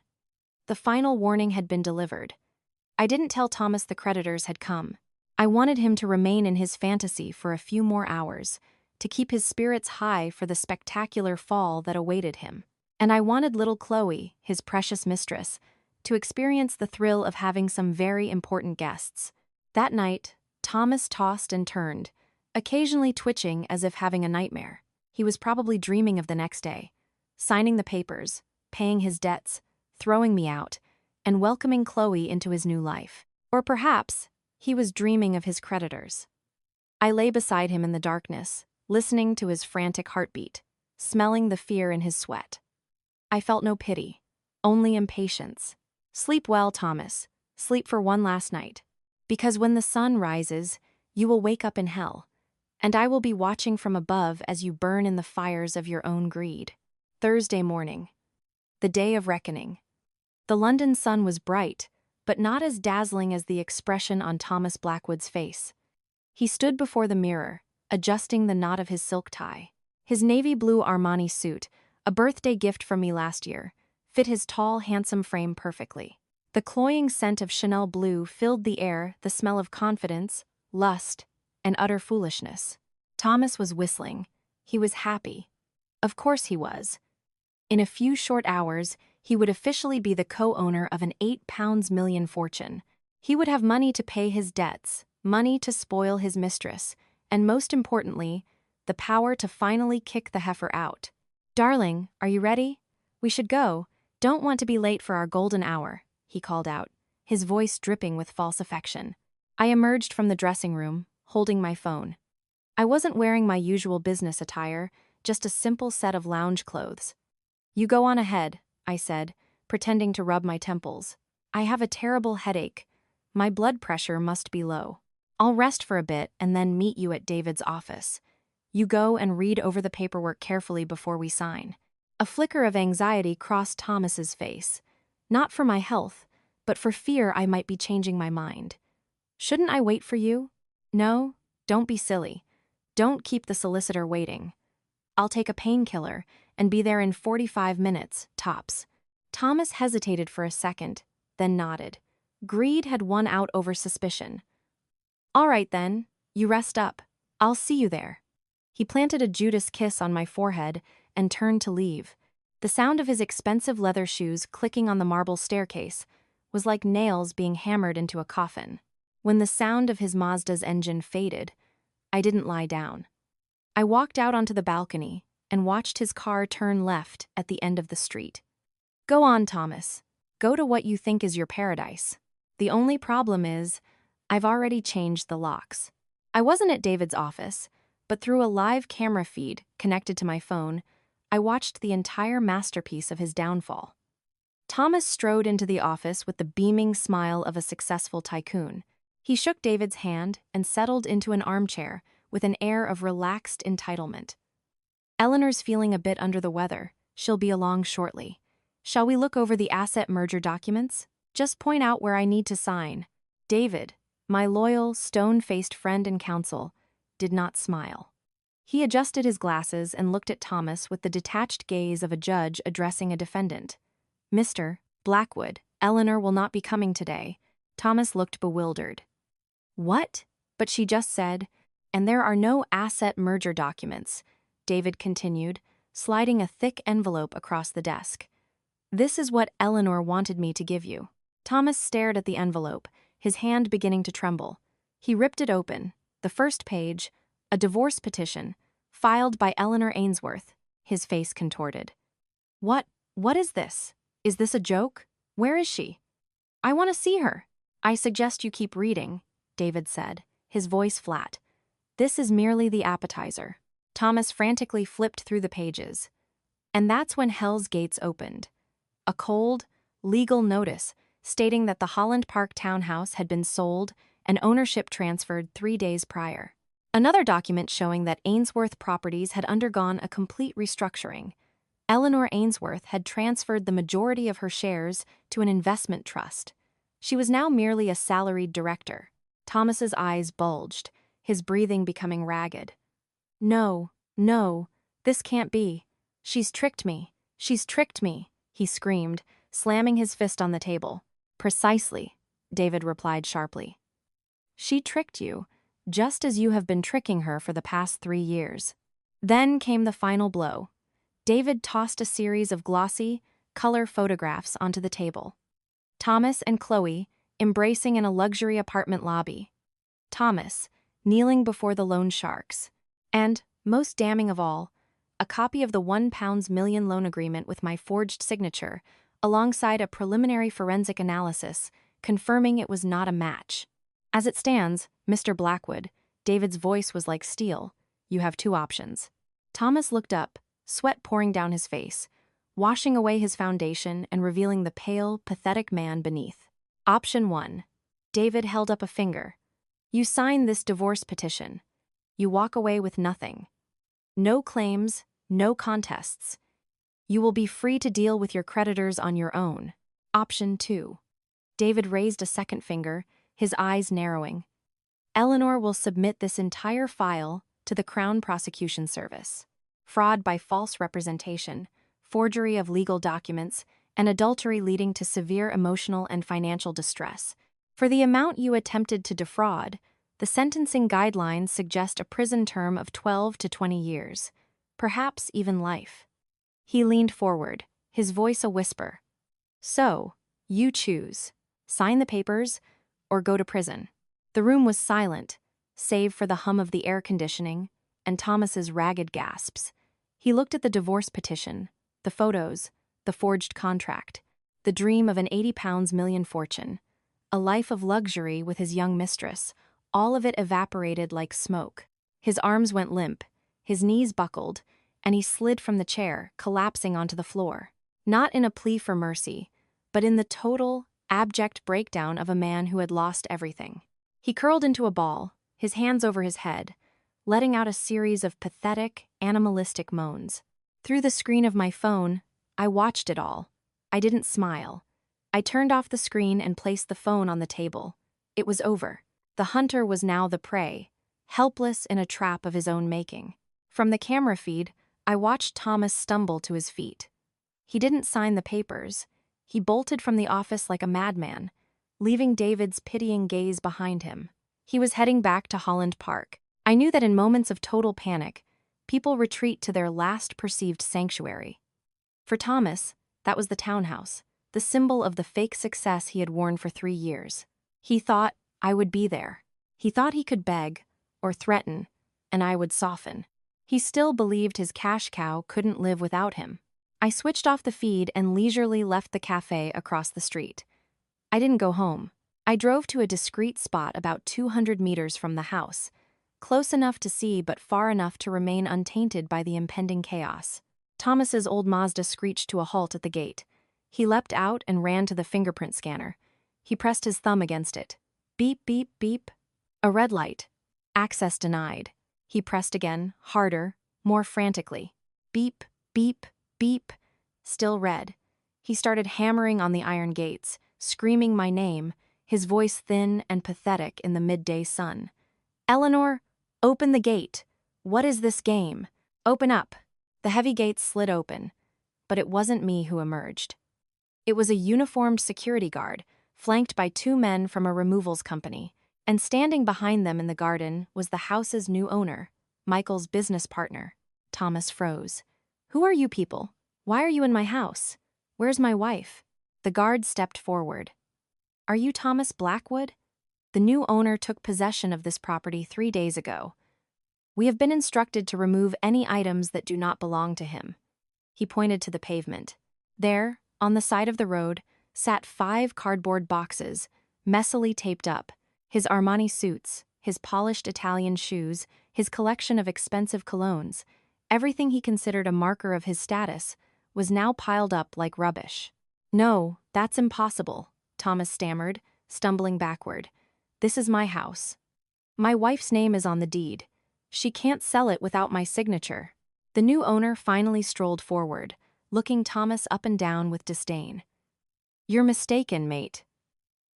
The final warning had been delivered. I didn't tell Thomas the creditors had come. I wanted him to remain in his fantasy for a few more hours, to keep his spirits high for the spectacular fall that awaited him. And I wanted little Chloe, his precious mistress, to experience the thrill of having some very important guests. That night, Thomas tossed and turned, occasionally twitching as if having a nightmare. He was probably dreaming of the next day, signing the papers, paying his debts, throwing me out, and welcoming Chloe into his new life. Or perhaps he was dreaming of his creditors. I lay beside him in the darkness, listening to his frantic heartbeat, smelling the fear in his sweat. I felt no pity, only impatience. Sleep well, Thomas. Sleep for one last night. Because when the sun rises, you will wake up in hell, and I will be watching from above as you burn in the fires of your own greed. Thursday morning. The day of reckoning. The London sun was bright, but not as dazzling as the expression on Thomas Blackwood's face. He stood before the mirror, adjusting the knot of his silk tie. His navy blue Armani suit, a birthday gift from me last year, fit his tall, handsome frame perfectly. The cloying scent of Chanel blue filled the air, the smell of confidence, lust, and utter foolishness. Thomas was whistling. He was happy. Of course he was. In a few short hours, he would officially be the co-owner of an £8 million fortune. He would have money to pay his debts, money to spoil his mistress, and most importantly, the power to finally kick the heifer out. "Darling, are you ready? We should go. Don't want to be late for our golden hour," he called out, his voice dripping with false affection. I emerged from the dressing room, holding my phone. I wasn't wearing my usual business attire, just a simple set of lounge clothes. "You go on ahead," I said, pretending to rub my temples. "I have a terrible headache. My blood pressure must be low. I'll rest for a bit and then meet you at David's office. You go and read over the paperwork carefully before we sign." A flicker of anxiety crossed Thomas's face. Not for my health, but for fear I might be changing my mind. "Shouldn't I wait for you?" "No, don't be silly. Don't keep the solicitor waiting. I'll take a painkiller and be there in 45 minutes, tops." Thomas hesitated for a second, then nodded. Greed had won out over suspicion. "All right then, you rest up. I'll see you there." He planted a Judas kiss on my forehead and turned to leave. The sound of his expensive leather shoes clicking on the marble staircase was like nails being hammered into a coffin. When the sound of his Mazda's engine faded, I didn't lie down. I walked out onto the balcony and watched his car turn left at the end of the street. "Go on, Thomas. Go to what you think is your paradise. The only problem is, I've already changed the locks." I wasn't at David's office, but through a live camera feed connected to my phone, I watched the entire masterpiece of his downfall. Thomas strode into the office with the beaming smile of a successful tycoon. He shook David's hand and settled into an armchair with an air of relaxed entitlement. "Eleanor's feeling a bit under the weather. She'll be along shortly. Shall we look over the asset merger documents? Just point out where I need to sign." David, my loyal, stone-faced friend and counsel, did not smile. He adjusted his glasses and looked at Thomas with the detached gaze of a judge addressing a defendant. "Mr. Blackwood, Eleanor will not be coming today." Thomas looked bewildered. "What?" "But she just said, and there are no asset merger documents," David continued, sliding a thick envelope across the desk. "This is what Eleanor wanted me to give you." Thomas stared at the envelope, his hand beginning to tremble. He ripped it open. The first page, a divorce petition, filed by Eleanor Ainsworth, his face contorted. What is this? Is this a joke? Where is she? I want to see her." "I suggest you keep reading," David said, his voice flat. "This is merely the appetizer." Thomas frantically flipped through the pages. And that's when Hell's Gates opened. A cold, legal notice stating that the Holland Park townhouse had been sold and ownership transferred 3 days prior. Another document showing that Ainsworth Properties had undergone a complete restructuring. Eleanor Ainsworth had transferred the majority of her shares to an investment trust. She was now merely a salaried director. Thomas's eyes bulged, his breathing becoming ragged. No, this can't be. She's tricked me, he screamed, slamming his fist on the table. "Precisely," David replied sharply. "She tricked you, just as you have been tricking her for the past 3 years." Then came the final blow. David tossed a series of glossy, color photographs onto the table. Thomas and Chloe, embracing in a luxury apartment lobby. Thomas, kneeling before the loan sharks. And, most damning of all, a copy of the £1 million loan agreement with my forged signature, alongside a preliminary forensic analysis, confirming it was not a match. As it stands, Mr. Blackwood, David's voice was like steel. You have two options. Thomas looked up, sweat pouring down his face, washing away his foundation and revealing the pale, pathetic man beneath. Option 1. David held up a finger. You sign this divorce petition. You walk away with nothing. No claims, no contests. You will be free to deal with your creditors on your own. Option 2. David raised a second finger, his eyes narrowing. Eleanor will submit this entire file to the Crown Prosecution Service. Fraud by false representation, forgery of legal documents, and adultery leading to severe emotional and financial distress. For the amount you attempted to defraud, the sentencing guidelines suggest a prison term of 12 to 20 years, perhaps even life. He leaned forward, his voice a whisper. So, you choose. Sign the papers or go to prison. The room was silent, save for the hum of the air conditioning and Thomas's ragged gasps. He looked at the divorce petition, the photos, the forged contract, the dream of an £80 million fortune, a life of luxury with his young mistress. All of it evaporated like smoke. His arms went limp, his knees buckled, and he slid from the chair, collapsing onto the floor. Not in a plea for mercy, but in the total, abject breakdown of a man who had lost everything. He curled into a ball, his hands over his head, letting out a series of pathetic, animalistic moans. Through the screen of my phone, I watched it all. I didn't smile. I turned off the screen and placed the phone on the table. It was over. The hunter was now the prey, helpless in a trap of his own making. From the camera feed, I watched Thomas stumble to his feet. He didn't sign the papers. He bolted from the office like a madman, leaving David's pitying gaze behind him. He was heading back to Holland Park. I knew that in moments of total panic, people retreat to their last perceived sanctuary. For Thomas, that was the townhouse, the symbol of the fake success he had worn for 3 years. He thought I would be there. He thought he could beg or threaten, and I would soften. He still believed his cash cow couldn't live without him. I switched off the feed and leisurely left the cafe across the street. I didn't go home. I drove to a discreet spot about 200 meters from the house, close enough to see but far enough to remain untainted by the impending chaos. Thomas's old Mazda screeched to a halt at the gate. He leapt out and ran to the fingerprint scanner. He pressed his thumb against it. Beep, beep, beep. A red light. Access denied. He pressed again, harder, more frantically. Beep, beep, beep. Still red. He started hammering on the iron gates, screaming my name, his voice thin and pathetic in the midday sun. Eleanor, open the gate. What is this game? Open up. The heavy gates slid open, but it wasn't me who emerged. It was a uniformed security guard, flanked by 2 men from a removals company, and standing behind them in the garden was the house's new owner, Michael's business partner. Thomas froze. Who are you people? Why are you in my house? Where's my wife? The guard stepped forward. Are you Thomas Blackwood? The new owner took possession of this property 3 days ago. We have been instructed to remove any items that do not belong to him. He pointed to the pavement. There, on the side of the road, sat 5 cardboard boxes, messily taped up. His Armani suits, his polished Italian shoes, his collection of expensive colognes, everything he considered a marker of his status, was now piled up like rubbish. No, that's impossible, Thomas stammered, stumbling backward. This is my house. My wife's name is on the deed. She can't sell it without my signature. The new owner finally strolled forward, looking Thomas up and down with disdain. You're mistaken, mate.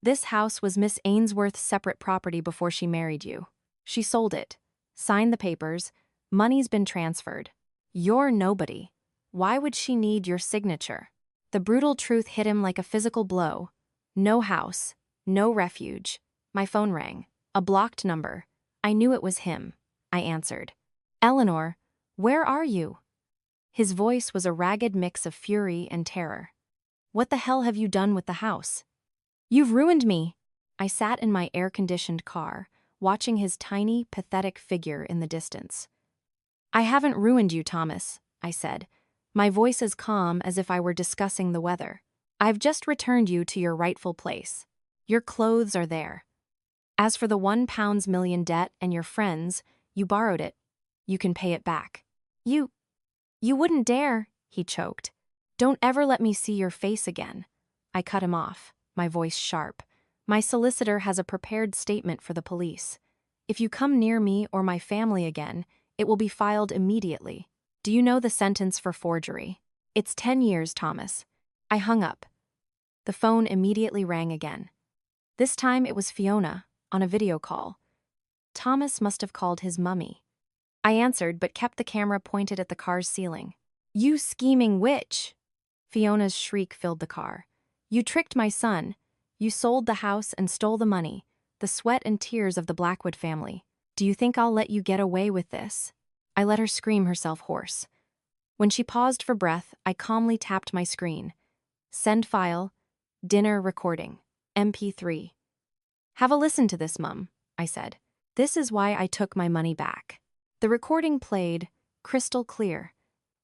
This house was Miss Ainsworth's separate property before she married you. She sold it, signed the papers, money's been transferred. You're nobody. Why would she need your signature? The brutal truth hit him like a physical blow. No house, no refuge. My phone rang. A blocked number. I knew it was him. I answered. Eleanor, where are you? His voice was a ragged mix of fury and terror. What the hell have you done with the house? You've ruined me. I sat in my air-conditioned car, watching his tiny, pathetic figure in the distance. I haven't ruined you, Thomas, I said, my voice as calm as if I were discussing the weather. I've just returned you to your rightful place. Your clothes are there. As for the £1 million debt and your friends, you borrowed it. You can pay it back. You wouldn't dare, he choked. Don't ever let me see your face again. I cut him off, my voice sharp. My solicitor has a prepared statement for the police. If you come near me or my family again, it will be filed immediately. Do you know the sentence for forgery? It's 10 years, Thomas. I hung up. The phone immediately rang again. This time it was Fiona, on a video call. Thomas must have called his mummy. I answered but kept the camera pointed at the car's ceiling. You scheming witch! Fiona's shriek filled the car. You tricked my son. You sold the house and stole the money, the sweat and tears of the Blackwood family. Do you think I'll let you get away with this? I let her scream herself hoarse. When she paused for breath, I calmly tapped my screen. Send file, dinner recording, MP3. Have a listen to this, Mum, I said. This is why I took my money back. The recording played, crystal clear.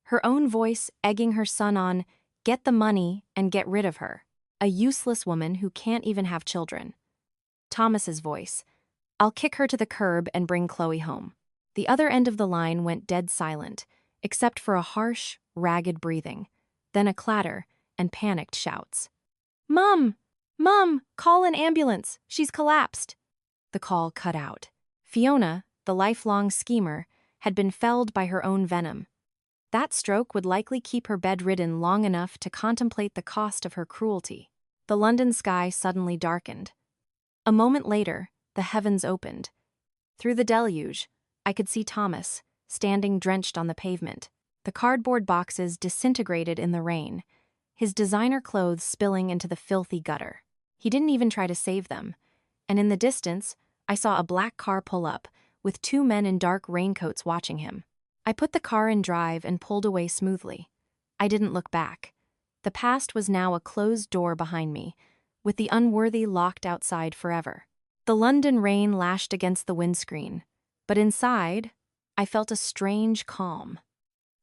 Her own voice egging her son on, get the money and get rid of her. A useless woman who can't even have children. Thomas's voice, I'll kick her to the curb and bring Chloe home. The other end of the line went dead silent, except for a harsh, ragged breathing, then a clatter and panicked shouts. Mum! Mum! Call an ambulance! She's collapsed! The call cut out. Fiona, the lifelong schemer, had been felled by her own venom. That stroke would likely keep her bedridden long enough to contemplate the cost of her cruelty. The London sky suddenly darkened. A moment later, the heavens opened. Through the deluge, I could see Thomas, standing drenched on the pavement. The cardboard boxes disintegrated in the rain, his designer clothes spilling into the filthy gutter. He didn't even try to save them, and in the distance, I saw a black car pull up, with 2 men in dark raincoats watching him. I put the car in drive and pulled away smoothly. I didn't look back. The past was now a closed door behind me, with the unworthy locked outside forever. The London rain lashed against the windscreen, but inside, I felt a strange calm.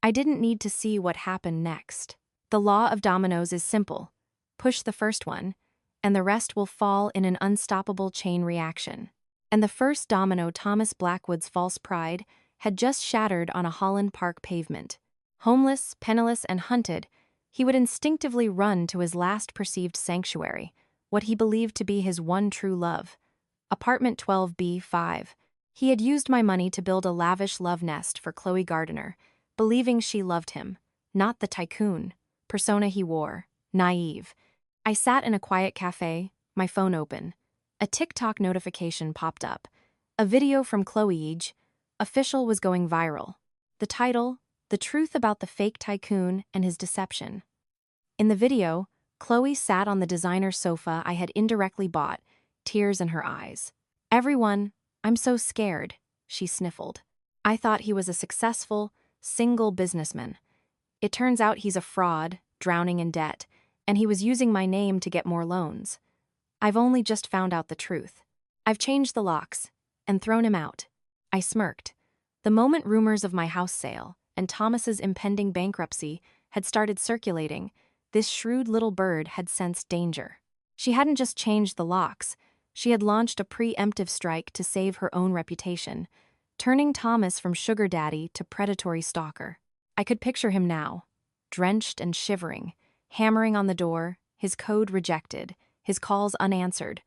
I didn't need to see what happened next. The law of dominoes is simple. Push the first one, and the rest will fall in an unstoppable chain reaction. And the first domino, Thomas Blackwood's false pride, had just shattered on a Holland Park pavement. Homeless, penniless, and hunted, he would instinctively run to his last perceived sanctuary, what he believed to be his one true love. Apartment 12B5. He had used my money to build a lavish love nest for Chloe Gardiner, believing she loved him, not the tycoon, persona he wore, naive. I sat in a quiet cafe, my phone open. A TikTok notification popped up. A video from Chloe official was going viral. The title, The Truth About the Fake Tycoon and His Deception. In the video, Chloe sat on the designer sofa I had indirectly bought, tears in her eyes. Everyone, I'm so scared, she sniffled. I thought he was a successful, single businessman. It turns out he's a fraud, drowning in debt, and he was using my name to get more loans. I've only just found out the truth. I've changed the locks and thrown him out. I smirked. The moment rumors of my house sale and Thomas's impending bankruptcy had started circulating, this shrewd little bird had sensed danger. She hadn't just changed the locks, she had launched a preemptive strike to save her own reputation, turning Thomas from sugar daddy to predatory stalker. I could picture him now, drenched and shivering, hammering on the door, his code rejected, his calls unanswered,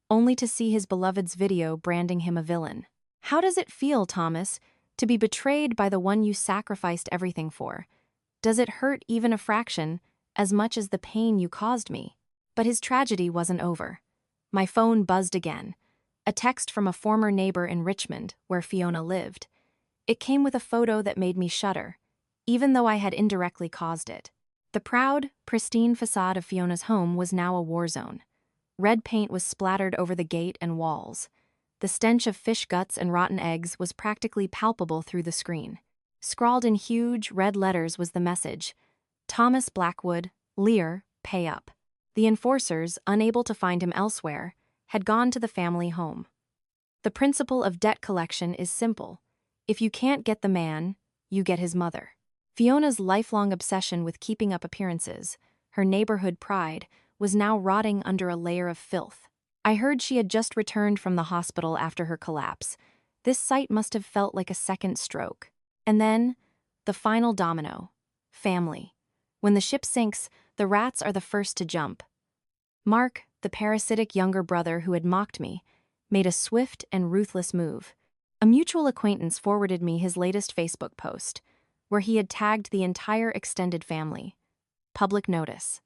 only to see his beloved's video branding him a villain. How does it feel, Thomas, to be betrayed by the one you sacrificed everything for? Does it hurt even a fraction, as much as the pain you caused me? But his tragedy wasn't over. My phone buzzed again. A text from a former neighbor in Richmond, where Fiona lived. It came with a photo that made me shudder, even though I had indirectly caused it. The proud, pristine facade of Fiona's home was now a war zone. Red paint was splattered over the gate and walls. The stench of fish guts and rotten eggs was practically palpable through the screen. Scrawled in huge, red letters was the message, Thomas Blackwood, Lear, pay up. The enforcers, unable to find him elsewhere, had gone to the family home. The principle of debt collection is simple. If you can't get the man, you get his mother. Fiona's lifelong obsession with keeping up appearances, her neighborhood pride, was now rotting under a layer of filth. I heard she had just returned from the hospital after her collapse. This sight must have felt like a second stroke. And then, the final domino. Family. When the ship sinks, the rats are the first to jump. Mark, the parasitic younger brother who had mocked me, made a swift and ruthless move. A mutual acquaintance forwarded me his latest Facebook post, where he had tagged the entire extended family. Public notice.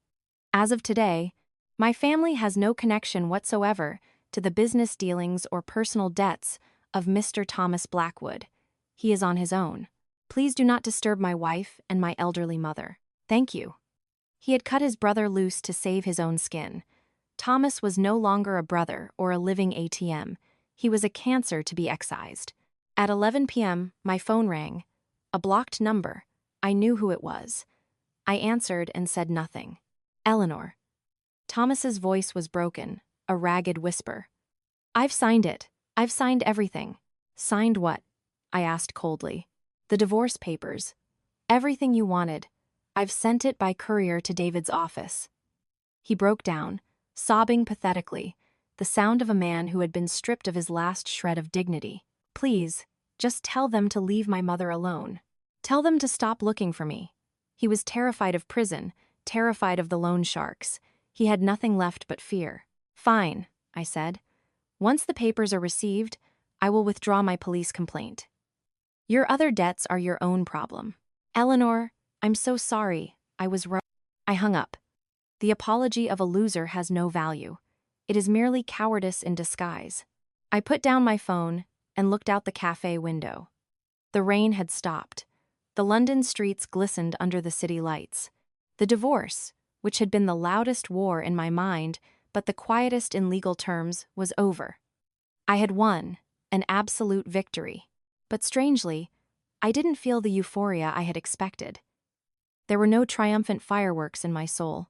As of today, my family has no connection whatsoever to the business dealings or personal debts of Mr. Thomas Blackwood. He is on his own. Please do not disturb my wife and my elderly mother. Thank you. He had cut his brother loose to save his own skin. Thomas was no longer a brother or a living ATM. He was a cancer to be excised. At 11 p.m., my phone rang. A blocked number. I knew who it was. I answered and said nothing. Eleanor. Thomas's voice was broken, a ragged whisper. I've signed it. I've signed everything. Signed what? I asked coldly. The divorce papers. Everything you wanted. I've sent it by courier to David's office. He broke down, sobbing pathetically, the sound of a man who had been stripped of his last shred of dignity. Please, just tell them to leave my mother alone. Tell them to stop looking for me. He was terrified of prison, terrified of the loan sharks. He had nothing left but fear. Fine, I said. Once the papers are received, I will withdraw my police complaint. Your other debts are your own problem. Eleanor, I'm so sorry. I was wrong. I hung up. The apology of a loser has no value. It is merely cowardice in disguise. I put down my phone and looked out the cafe window. The rain had stopped. The London streets glistened under the city lights. The divorce, which had been the loudest war in my mind, but the quietest in legal terms, was over. I had won, an absolute victory. But strangely, I didn't feel the euphoria I had expected. There were no triumphant fireworks in my soul,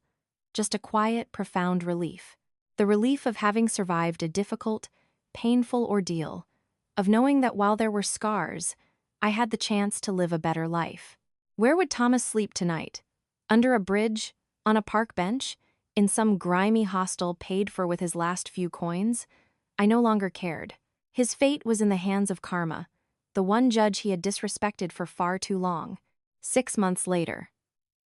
just a quiet, profound relief. The relief of having survived a difficult, painful ordeal, of knowing that while there were scars, I had the chance to live a better life. Where would Thomas sleep tonight? Under a bridge? On a park bench? In some grimy hostel paid for with his last few coins? I no longer cared. His fate was in the hands of karma, the one judge he had disrespected for far too long. 6 months later.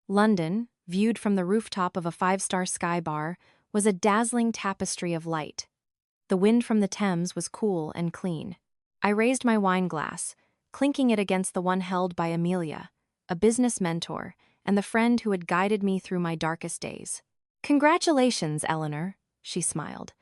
London, viewed from the rooftop of a 5-star sky bar, was a dazzling tapestry of light. The wind from the Thames was cool and clean. I raised my wine glass, clinking it against the one held by Amelia, a business mentor, and the friend who had guided me through my darkest days. Congratulations, Eleanor, she smiled.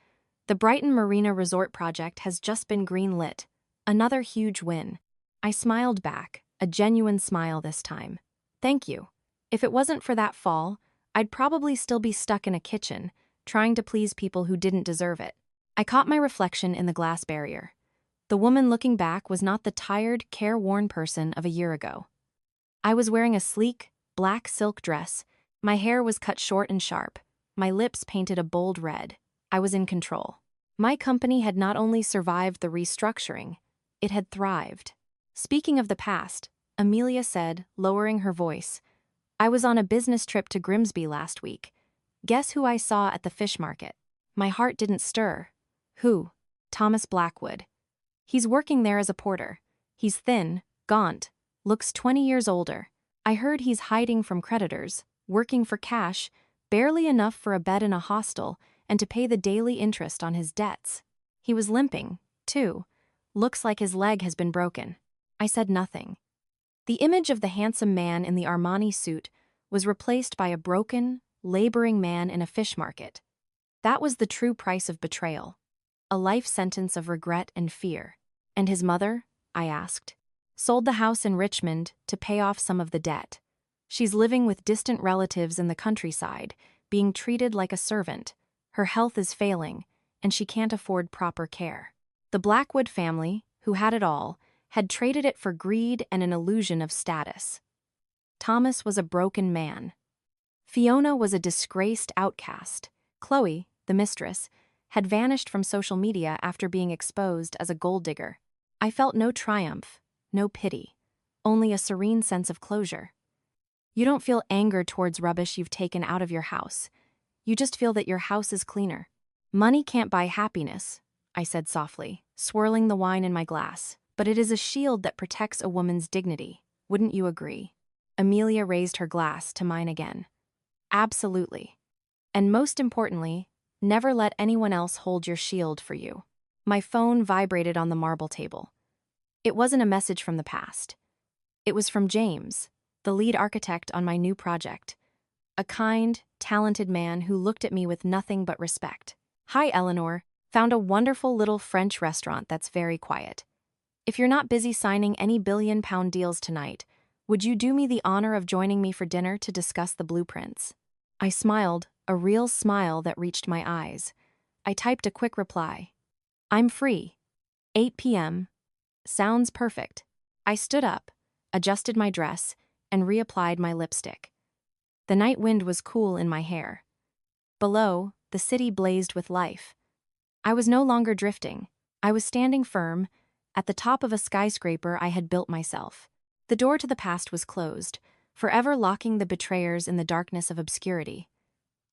The Brighton Marina Resort project has just been green-lit. Another huge win. I smiled back, a genuine smile this time. Thank you. If it wasn't for that fall, I'd probably still be stuck in a kitchen, trying to please people who didn't deserve it. I caught my reflection in the glass barrier. The woman looking back was not the tired, careworn person of a year ago. I was wearing a sleek, black silk dress. My hair was cut short and sharp. My lips painted a bold red. I was in control. My company had not only survived the restructuring, it had thrived. Speaking of the past, Amelia said, lowering her voice, I was on a business trip to Grimsby last week. Guess who I saw at the fish market? My heart didn't stir. Who? Thomas Blackwood. He's working there as a porter. He's thin, gaunt, looks 20 years older. I heard he's hiding from creditors, working for cash, barely enough for a bed in a hostel, and to pay the daily interest on his debts. He was limping, too. Looks like his leg has been broken. I said nothing. The image of the handsome man in the Armani suit was replaced by a broken, laboring man in a fish market. That was the true price of betrayal. A life sentence of regret and fear. And his mother? I asked. Sold the house in Richmond to pay off some of the debt. She's living with distant relatives in the countryside, being treated like a servant. Her health is failing, and she can't afford proper care. The Blackwood family, who had it all, had traded it for greed and an illusion of status. Thomas was a broken man. Fiona was a disgraced outcast. Chloe, the mistress, had vanished from social media after being exposed as a gold digger. I felt no triumph, no pity, only a serene sense of closure. You don't feel anger towards rubbish you've taken out of your house. You just feel that your house is cleaner. Money can't buy happiness, I said softly, swirling the wine in my glass, but it is a shield that protects a woman's dignity. Wouldn't you agree? Amelia raised her glass to mine again. Absolutely. And most importantly, never let anyone else hold your shield for you. My phone vibrated on the marble table. It wasn't a message from the past. It was from James, the lead architect on my new project. A kind, talented man who looked at me with nothing but respect. Hi, Eleanor. Found a wonderful little French restaurant that's very quiet. If you're not busy signing any billion-pound deals tonight, would you do me the honor of joining me for dinner to discuss the blueprints? I smiled, a real smile that reached my eyes. I typed a quick reply. I'm free. 8 p.m. Sounds perfect. I stood up, adjusted my dress, and reapplied my lipstick. The night wind was cool in my hair. Below, the city blazed with life. I was no longer drifting. I was standing firm, at the top of a skyscraper I had built myself. The door to the past was closed, forever locking the betrayers in the darkness of obscurity.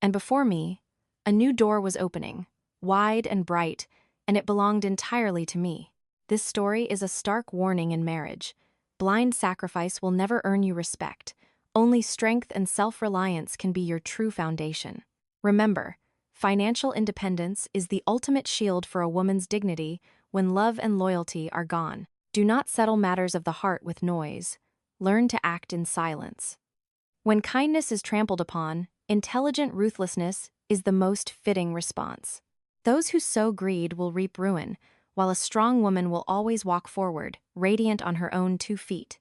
And before me, a new door was opening, wide and bright, and it belonged entirely to me. This story is a stark warning in marriage. Blind sacrifice will never earn you respect. Only strength and self-reliance can be your true foundation. Remember, financial independence is the ultimate shield for a woman's dignity when love and loyalty are gone. Do not settle matters of the heart with noise. Learn to act in silence. When kindness is trampled upon, intelligent ruthlessness is the most fitting response. Those who sow greed will reap ruin, while a strong woman will always walk forward, radiant on her own 2 feet.